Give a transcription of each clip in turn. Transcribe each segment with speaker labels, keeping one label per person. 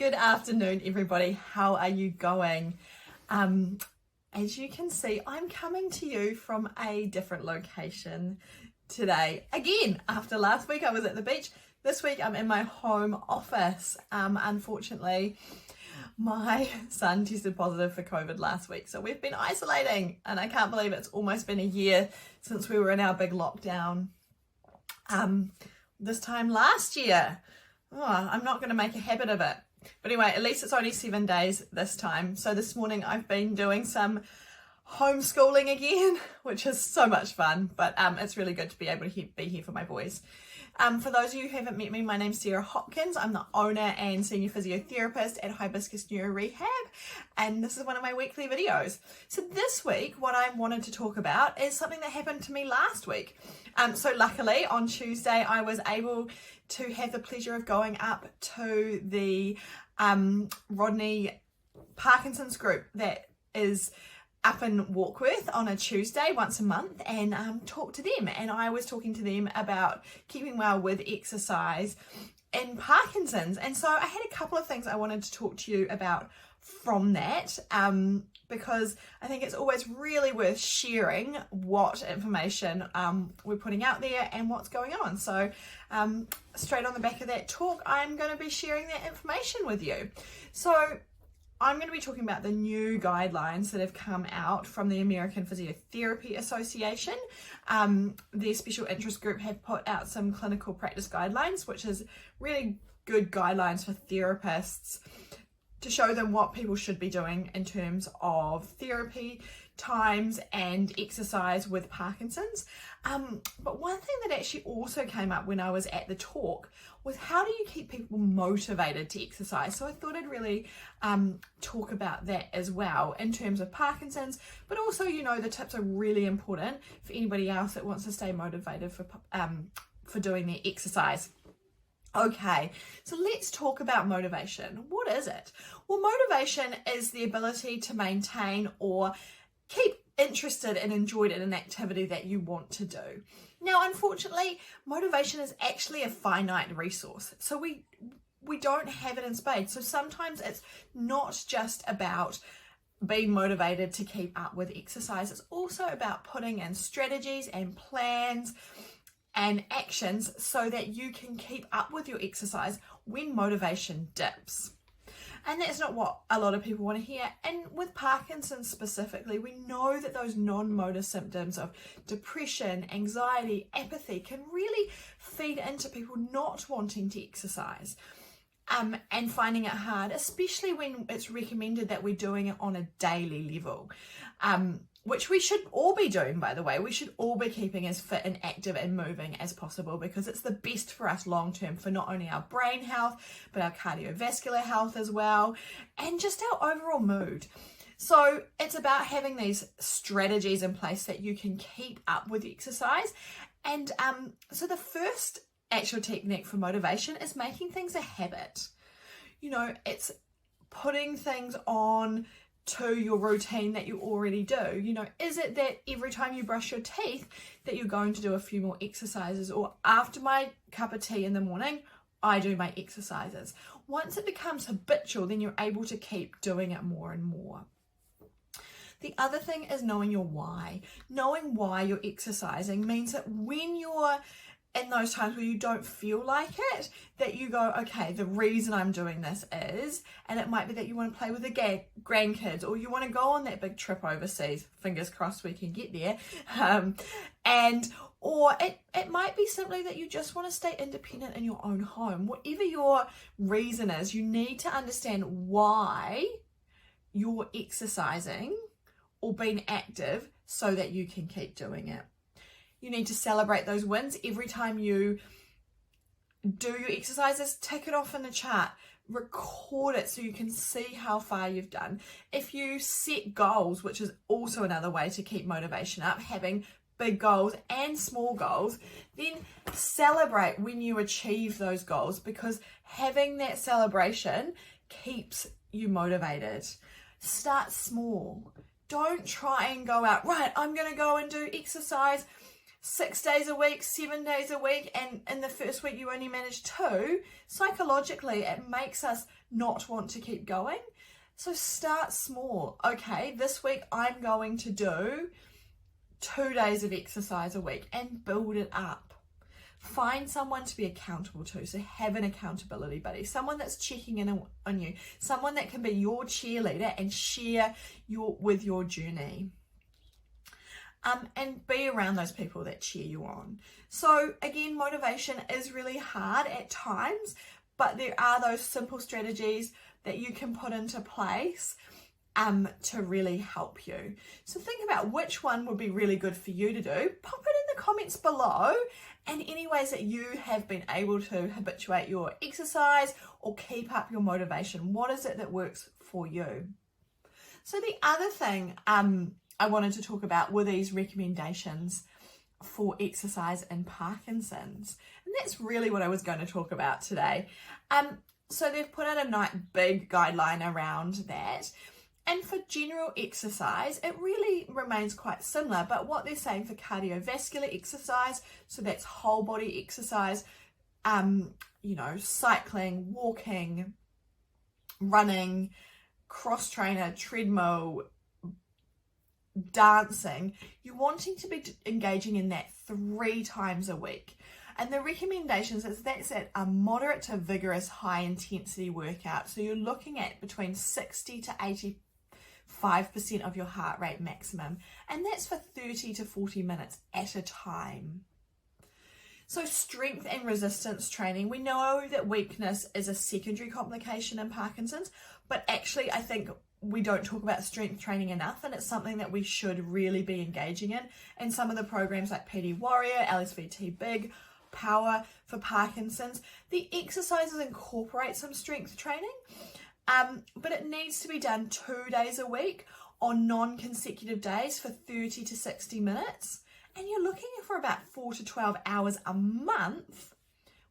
Speaker 1: Good afternoon, everybody. How are you going? As you can see, I'm coming to you from a different location today. Again, after last week I was at the beach. This week I'm in my home office. Unfortunately, my son tested positive for COVID last week, so we've been isolating, and I can't believe it's almost been a year since we were in our big lockdown this time last year. Oh, I'm not going to make a habit of it. But anyway, at least it's only 7 days this time. So this morning I've been doing some homeschooling again, which is so much fun, but it's really good to be able to be here for my boys. For those of you who haven't met me, my name's Sarah Hopkins. I'm the owner and senior physiotherapist at Hibiscus Neuro Rehab, and this is one of my weekly videos. So this week, what I wanted to talk about is something that happened to me last week. So luckily, on Tuesday, I was able to have the pleasure of going up to the Rodney Parkinson's group that is up in Warkworth on a Tuesday once a month, and talk to them. And I was talking to them about keeping well with exercise in Parkinson's. And so I had a couple of things I wanted to talk to you about from that, because I think it's always really worth sharing what information we're putting out there and what's going on. So straight on the back of that talk, I'm going to be sharing that information with you. So I'm going to be talking about the new guidelines that have come out from the American Physiotherapy Association. Their special interest group have put out some clinical practice guidelines, which is really good guidelines for therapists to show them what people should be doing in terms of therapy times and exercise with Parkinson's. But one thing that actually also came up when I was at the talk was, how do you keep people motivated to exercise? So I thought I'd really talk about that as well in terms of Parkinson's, but also, you know, the tips are really important for anybody else that wants to stay motivated for doing their exercise. Okay, so let's talk about motivation. What is it? Well, motivation is the ability to maintain or keep interested and enjoyed in an activity that you want to do. Now, unfortunately, motivation is actually a finite resource. So we don't have it in spades. So sometimes it's not just about being motivated to keep up with exercise. It's also about putting in strategies and plans and actions so that you can keep up with your exercise when motivation dips. And that's not what a lot of people want to hear. And with Parkinson's specifically, we know that those non-motor symptoms of depression, anxiety, apathy can really feed into people not wanting to exercise and finding it hard, especially when it's recommended that we're doing it on a daily level. Which we should all be doing, by the way. We should all be keeping as fit and active and moving as possible, because it's the best for us long term for not only our brain health, but our cardiovascular health as well, and just our overall mood. So it's about having these strategies in place that you can keep up with exercise. And so the first actual technique for motivation is making things a habit. You know, it's putting things on to your routine that you already do. You know, is it that every time you brush your teeth that you're going to do a few more exercises, or after my cup of tea in the morning, I do my exercises? Once it becomes habitual, then you're able to keep doing it more and more. The other thing is knowing your why. Knowing why you're exercising means that when you're in those times where you don't feel like it, that you go, okay, the reason I'm doing this is, and it might be that you want to play with the grandkids, or you want to go on that big trip overseas, fingers crossed we can get there, or it might be simply that you just want to stay independent in your own home. Whatever your reason is, you need to understand why you're exercising or being active so that you can keep doing it. You need to celebrate those wins. Every time you do your exercises, tick it off in the chart, record it so you can see how far you've done. If you set goals, which is also another way to keep motivation up, having big goals and small goals, then celebrate when you achieve those goals, because having that celebration keeps you motivated. Start small. Don't try and go out, right, I'm going to go and do exercise 6 days a week, 7 days a week, and in the first week you only manage 2, psychologically it makes us not want to keep going. So start small. Okay, this week I'm going to do 2 days of exercise a week and build it up. Find someone to be accountable to. So have an accountability buddy, someone that's checking in on you, someone that can be your cheerleader and share with your journey. And be around those people that cheer you on. So again, motivation is really hard at times, but there are those simple strategies that you can put into place to really help you. So think about which one would be really good for you to do. Pop it in the comments below, and any ways that you have been able to habituate your exercise or keep up your motivation. What is it that works for you? So the other thing I wanted to talk about were these recommendations for exercise in Parkinson's. And that's really what I was going to talk about today. So they've put out a big guideline around that. And for general exercise, it really remains quite similar. But what they're saying for cardiovascular exercise, so that's whole body exercise, cycling, walking, running, cross trainer, treadmill, dancing, you're wanting to be engaging in that 3 times a week. And the recommendations is that's at a moderate to vigorous high intensity workout. So you're looking at between 60 to 85% of your heart rate maximum. And that's for 30 to 40 minutes at a time. So strength and resistance training, we know that weakness is a secondary complication in Parkinson's, but actually I think we don't talk about strength training enough, and it's something that we should really be engaging in. And some of the programs like PD Warrior, LSVT Big, Power for Parkinson's, the exercises incorporate some strength training, but it needs to be done 2 days a week on non-consecutive days for 30 to 60 minutes. And you're looking for about 4 to 12 hours a month,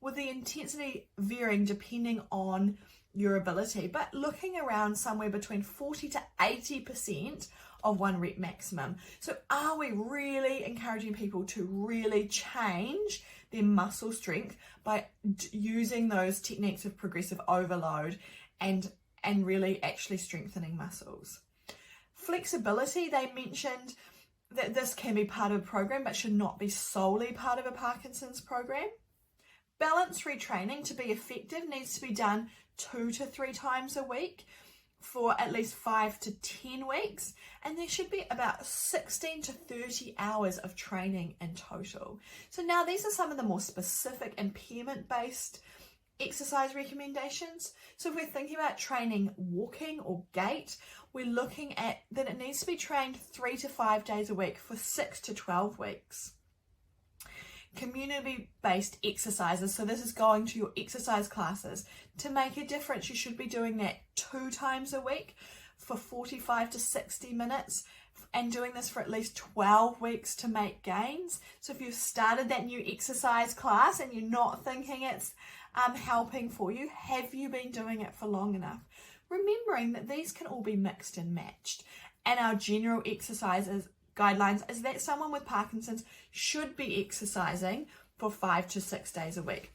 Speaker 1: with the intensity varying depending on your ability, but looking around somewhere between 40 to 80% of 1 rep maximum. So are we really encouraging people to really change their muscle strength by using those techniques of progressive overload and really actually strengthening muscles? Flexibility, they mentioned that this can be part of a program but should not be solely part of a Parkinson's program. Balance retraining, to be effective, needs to be done 2 to 3 times a week for at least 5 to 10 weeks, and there should be about 16 to 30 hours of training in total. So now these are some of the more specific impairment-based exercise recommendations. So if we're thinking about training walking or gait, we're looking at that it needs to be trained 3 to 5 days a week for 6 to 12 weeks. Community-based exercises, so this is going to your exercise classes. To make a difference, you should be doing that 2 times a week for 45 to 60 minutes, and doing this for at least 12 weeks to make gains. So if you've started that new exercise class and you're not thinking it's helping for you, have you been doing it for long enough? Remembering that these can all be mixed and matched. And our general exercises guidelines is that someone with Parkinson's should be exercising for 5 to 6 days a week.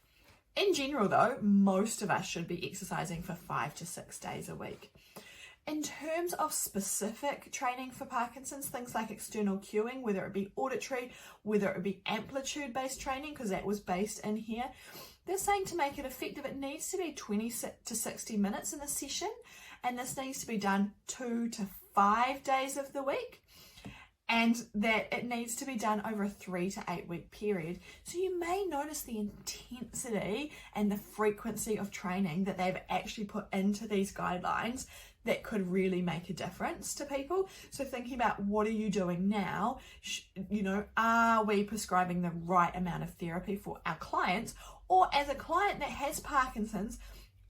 Speaker 1: In general though, most of us should be exercising for 5 to 6 days a week. In terms of specific training for Parkinson's, things like external cueing, whether it be auditory, whether it be amplitude-based training, because that was based in here, they're saying to make it effective, it needs to be 20 to 60 minutes in a session, and this needs to be done 2 to 5 days of the week. And that it needs to be done over a 3 to 8 week period. So you may notice the intensity and the frequency of training that they've actually put into these guidelines that could really make a difference to people. So thinking about, what are you doing now? Are we prescribing the right amount of therapy for our clients? Or as a client that has Parkinson's,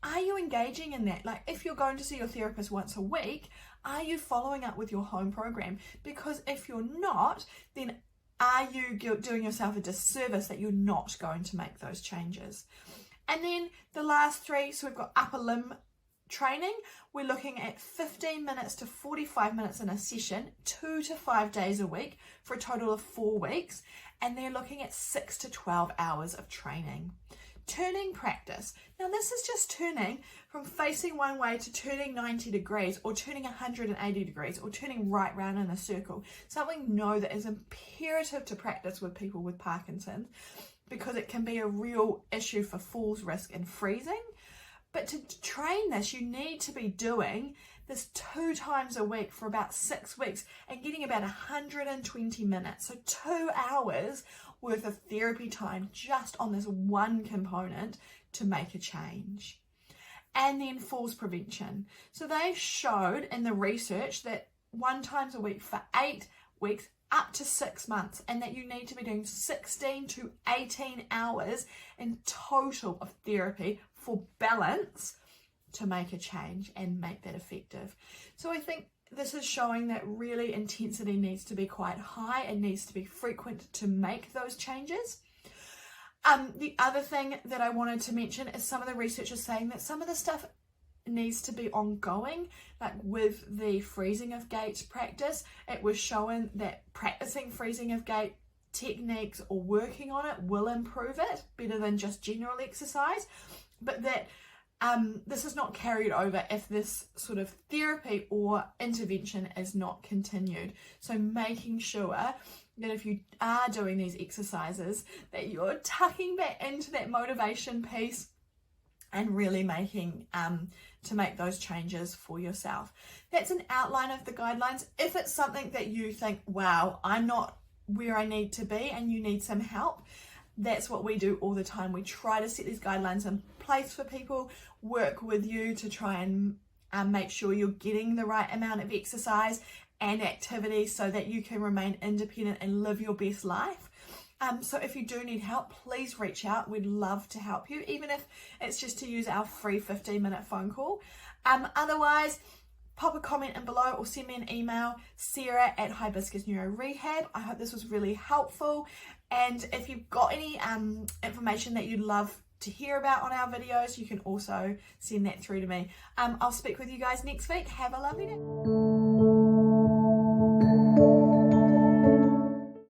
Speaker 1: are you engaging in that? Like, if you're going to see your therapist once a week, are you following up with your home program? Because if you're not, then are you doing yourself a disservice that you're not going to make those changes? And then the last 3, so we've got upper limb training, we're looking at 15 minutes to 45 minutes in a session, 2 to 5 days a week for a total of 4 weeks. And they're looking at 6 to 12 hours of training. Turning practice. Now this is just turning from facing one way to turning 90 degrees or turning 180 degrees or turning right round in a circle. Something we know that is imperative to practice with people with Parkinson's because it can be a real issue for falls risk and freezing. But to train this, you need to be doing this 2 times a week for about 6 weeks and getting about 120 minutes. So 2 hours worth of therapy time just on this one component to make a change. And then falls prevention. So they showed in the research that 1 times a week for 8 weeks up to 6 months, and that you need to be doing 16 to 18 hours in total of therapy for balance to make a change and make that effective. So I think this is showing that really intensity needs to be quite high and needs to be frequent to make those changes. The other thing that I wanted to mention is some of the research is saying that some of the stuff needs to be ongoing, like with the freezing of gait practice. It was showing that practicing freezing of gait techniques or working on it will improve it better than just general exercise, but that this is not carried over if this sort of therapy or intervention is not continued. So making sure that if you are doing these exercises that you're tucking back into that motivation piece and really making to make those changes for yourself. That's an outline of the guidelines. If it's something that you think, wow, I'm not where I need to be and you need some help, that's what we do all the time. We try to set these guidelines in place for people, work with you to try and make sure you're getting the right amount of exercise and activity so that you can remain independent and live your best life. So if you do need help, please reach out. We'd love to help you, even if it's just to use our free 15-minute phone call. Otherwise, pop a comment in below or send me an email, sarah@Hibiscus Neuro Rehab. I hope this was really helpful. And if you've got any information that you'd love to hear about on our videos, you can also send that through to me. I'll speak with you guys next week. Have a lovely day.